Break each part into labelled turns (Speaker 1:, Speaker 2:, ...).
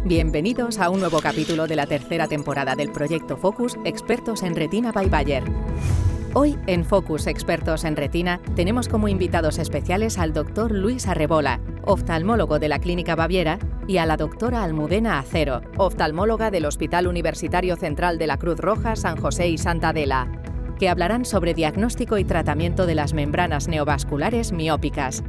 Speaker 1: Bienvenidos a un nuevo capítulo de la tercera temporada del proyecto Focus Expertos en Retina by Bayer. Hoy, en Focus Expertos en Retina, tenemos como invitados especiales al Dr. Luis Arrebola, oftalmólogo de la Clínica Baviera, y a la doctora Almudena Acero, oftalmóloga del Hospital Universitario Central de la Cruz Roja San José y Santa Adela, que hablarán sobre diagnóstico y tratamiento de las membranas neovasculares miópicas.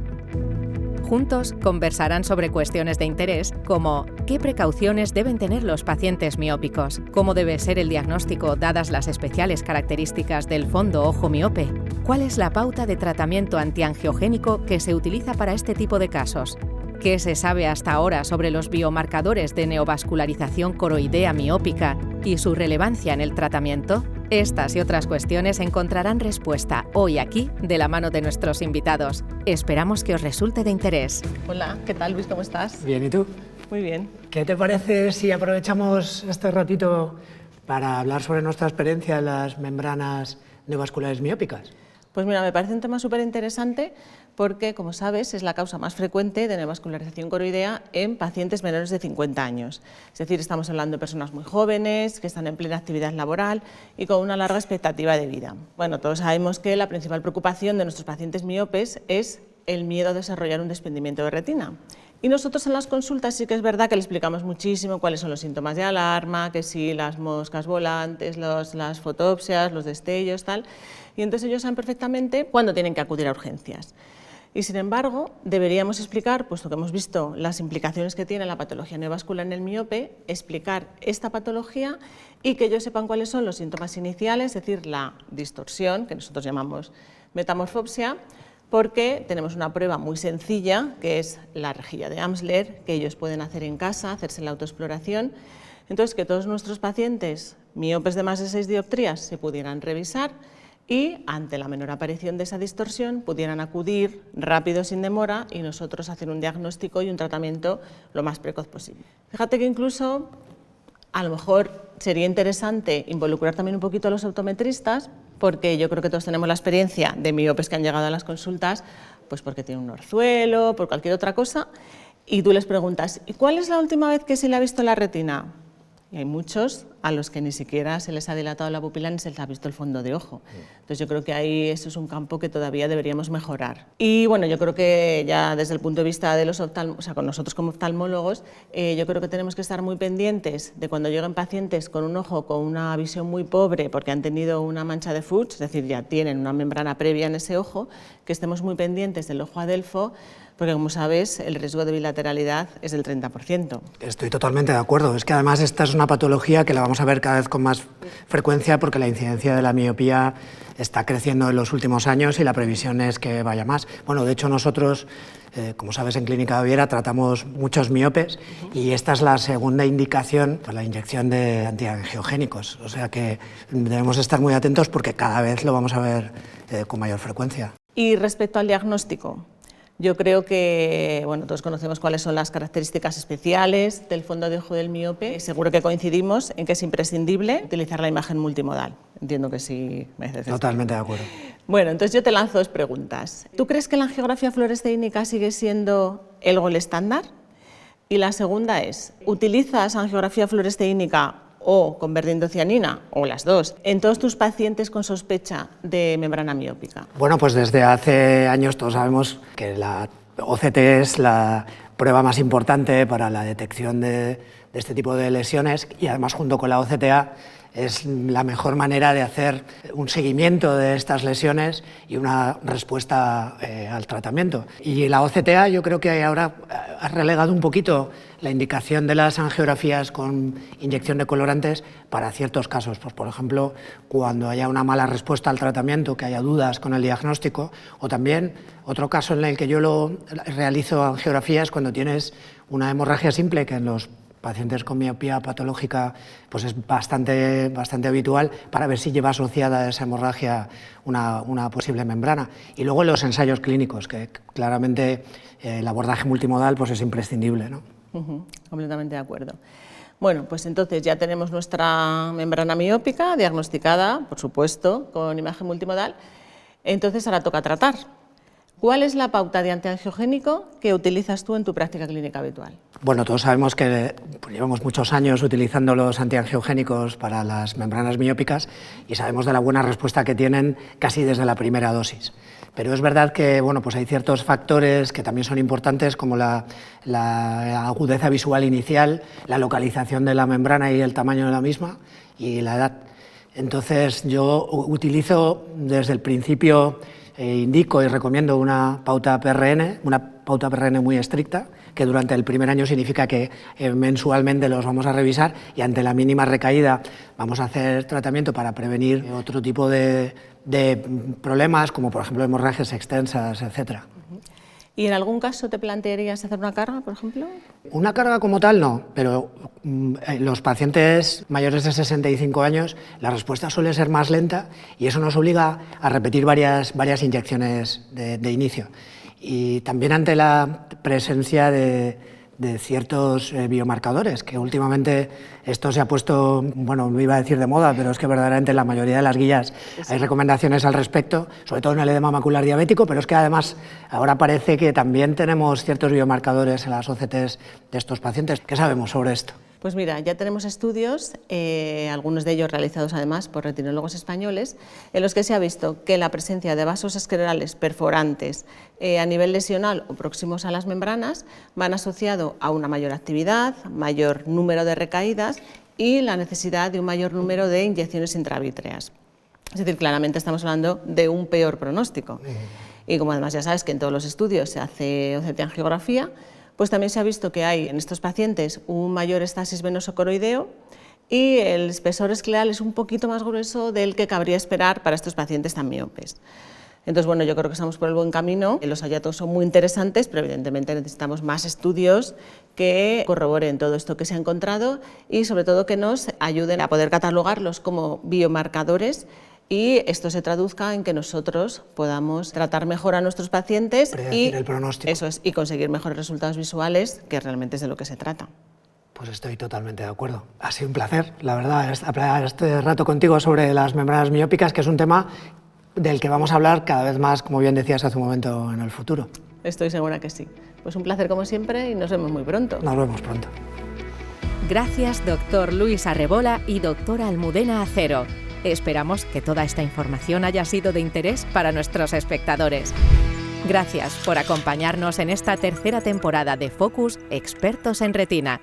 Speaker 1: Juntos conversarán sobre cuestiones de interés como qué precauciones deben tener los pacientes miópicos, cómo debe ser el diagnóstico dadas las especiales características del fondo ojo miope, cuál es la pauta de tratamiento antiangiogénico que se utiliza para este tipo de casos, qué se sabe hasta ahora sobre los biomarcadores de neovascularización coroidea miópica y su relevancia en el tratamiento. Estas y otras cuestiones encontrarán respuesta hoy aquí de la mano de nuestros invitados. Esperamos que os resulte de interés.
Speaker 2: Hola, ¿qué tal, Luis? ¿Cómo estás?
Speaker 3: Bien, ¿y tú?
Speaker 2: Muy bien.
Speaker 3: ¿Qué te parece si aprovechamos este ratito para hablar sobre nuestra experiencia en las membranas neovasculares miópicas?
Speaker 2: Pues mira, me parece un tema súper interesante porque, como sabes, es la causa más frecuente de neovascularización coroidea en pacientes menores de 50 años. Es decir, estamos hablando de personas muy jóvenes, que están en plena actividad laboral y con una larga expectativa de vida. Bueno, todos sabemos que la principal preocupación de nuestros pacientes miopes es el miedo a desarrollar un desprendimiento de retina. Y nosotros en las consultas sí que es verdad que le explicamos muchísimo cuáles son los síntomas de alarma, que sí, las moscas volantes, las fotopsias, los destellos, tal. Y entonces ellos saben perfectamente cuándo tienen que acudir a urgencias. Y sin embargo, deberíamos explicar, puesto que hemos visto las implicaciones que tiene la patología neovascular en el miope, explicar esta patología y que ellos sepan cuáles son los síntomas iniciales, es decir, la distorsión, que nosotros llamamos metamorfopsia, porque tenemos una prueba muy sencilla, que es la rejilla de Amsler, que ellos pueden hacer en casa, hacerse la autoexploración. Entonces, que todos nuestros pacientes miopes de más de 6 dioptrías se pudieran revisar y, ante la menor aparición de esa distorsión, pudieran acudir rápido, sin demora, y nosotros hacer un diagnóstico y un tratamiento lo más precoz posible. Fíjate que incluso, a lo mejor sería interesante involucrar también un poquito a los optometristas, porque yo creo que todos tenemos la experiencia de miopes que han llegado a las consultas, pues porque tienen un orzuelo, por cualquier otra cosa, y tú les preguntas, ¿y cuál es la última vez que se le ha visto la retina? Y hay muchos a los que ni siquiera se les ha dilatado la pupila ni se les ha visto el fondo de ojo. Entonces yo creo que ahí eso es un campo que todavía deberíamos mejorar. Y bueno, yo creo que ya desde el punto de vista de los oftalmólogos, o sea, con nosotros como oftalmólogos, yo creo que tenemos que estar muy pendientes de cuando lleguen pacientes con un ojo con una visión muy pobre porque han tenido una mancha de Fuchs, es decir, ya tienen una membrana previa en ese ojo, que estemos muy pendientes del ojo adelfo, porque como sabes, el riesgo de bilateralidad es del 30%.
Speaker 3: Estoy totalmente de acuerdo. Es que además esta es una patología que la vamos a ver cada vez con más frecuencia porque la incidencia de la miopía está creciendo en los últimos años y la previsión es que vaya más. Bueno, de hecho nosotros, como sabes, en Clínica Baviera tratamos muchos miopes y esta es la segunda indicación para la inyección de antiangiogénicos. O sea que debemos estar muy atentos porque cada vez lo vamos a ver con mayor frecuencia.
Speaker 2: Y respecto al diagnóstico, yo creo que, bueno, todos conocemos cuáles son las características especiales del fondo de ojo del miope. Seguro que coincidimos en que es imprescindible utilizar la imagen multimodal. Entiendo que sí me dices.
Speaker 3: Totalmente de acuerdo.
Speaker 2: Bueno, entonces yo te lanzo dos preguntas. ¿Tú crees que la angiografía fluoresceínica sigue siendo el gol estándar? Y la segunda es, ¿utilizas angiografía fluoresceínica o con verdiendocianina, o las dos, en todos tus pacientes con sospecha de membrana miópica?
Speaker 3: Bueno, pues desde hace años todos sabemos que la OCT es la prueba más importante para la detección de este tipo de lesiones y además junto con la OCTA es la mejor manera de hacer un seguimiento de estas lesiones y una respuesta al tratamiento. Y la OCTA yo creo que ahora ha relegado un poquito la indicación de las angiografías con inyección de colorantes para ciertos casos, pues por ejemplo cuando haya una mala respuesta al tratamiento, que haya dudas con el diagnóstico, o también otro caso en el que yo realizo angiografías cuando tienes una hemorragia simple, que en los pacientes con miopía patológica pues es bastante habitual, para ver si lleva asociada a esa hemorragia una posible membrana. Y luego los ensayos clínicos, que claramente el abordaje multimodal pues es imprescindible, ¿no?
Speaker 2: Completamente de acuerdo. Bueno, pues entonces ya tenemos nuestra membrana miópica diagnosticada, por supuesto, con imagen multimodal. Entonces ahora toca tratar. ¿Cuál es la pauta de antiangiogénico que utilizas tú en tu práctica clínica habitual?
Speaker 3: Bueno, todos sabemos que llevamos muchos años utilizando los antiangiogénicos para las membranas miópicas y sabemos de la buena respuesta que tienen casi desde la primera dosis. Pero es verdad que bueno, pues hay ciertos factores que también son importantes, como la agudeza visual inicial, la localización de la membrana y el tamaño de la misma y la edad. Entonces yo utilizo desde el principio, indico y recomiendo una pauta PRN muy estricta, que durante el primer año significa que mensualmente los vamos a revisar y ante la mínima recaída vamos a hacer tratamiento para prevenir otro tipo de problemas, como por ejemplo hemorragias extensas, etc.
Speaker 2: ¿Y en algún caso te plantearías hacer una carga, por ejemplo?
Speaker 3: Una carga como tal no, pero los pacientes mayores de 65 años la respuesta suele ser más lenta y eso nos obliga a repetir varias inyecciones de inicio. Y también ante la presencia de ciertos biomarcadores, que últimamente esto se ha puesto, bueno, no iba a decir de moda, pero es que verdaderamente en la mayoría de las guías hay recomendaciones al respecto, sobre todo en el edema macular diabético, pero es que además ahora parece que también tenemos ciertos biomarcadores en las OCTs de estos pacientes. ¿Qué sabemos sobre esto?
Speaker 2: Pues mira, ya tenemos estudios, algunos de ellos realizados además por retinólogos españoles, en los que se ha visto que la presencia de vasos esclerales perforantes a nivel lesional o próximos a las membranas van asociados a una mayor actividad, mayor número de recaídas y la necesidad de un mayor número de inyecciones intravítreas. Es decir, claramente estamos hablando de un peor pronóstico. Y como además ya sabes que en todos los estudios se hace OCT-angiografía, pues también se ha visto que hay en estos pacientes un mayor estasis venoso coroideo y el espesor escleral es un poquito más grueso del que cabría esperar para estos pacientes tan miopes. Entonces, bueno, yo creo que estamos por el buen camino. Los hallazgos son muy interesantes, pero evidentemente necesitamos más estudios que corroboren todo esto que se ha encontrado y sobre todo que nos ayuden a poder catalogarlos como biomarcadores y esto se traduzca en que nosotros podamos tratar mejor a nuestros pacientes
Speaker 3: predecir el pronóstico.
Speaker 2: Eso es, y conseguir mejores resultados visuales, que realmente es de lo que se trata.
Speaker 3: Pues estoy totalmente de acuerdo. Ha sido un placer, la verdad, hablar este rato contigo sobre las membranas miópicas, que es un tema del que vamos a hablar cada vez más, como bien decías hace un momento, en el futuro.
Speaker 2: Estoy segura que sí. Pues un placer como siempre y nos vemos muy pronto.
Speaker 3: Nos vemos pronto.
Speaker 1: Gracias, doctor Luis Arrebola y doctora Almudena Acero. Esperamos que toda esta información haya sido de interés para nuestros espectadores. Gracias por acompañarnos en esta tercera temporada de Focus Expertos en Retina.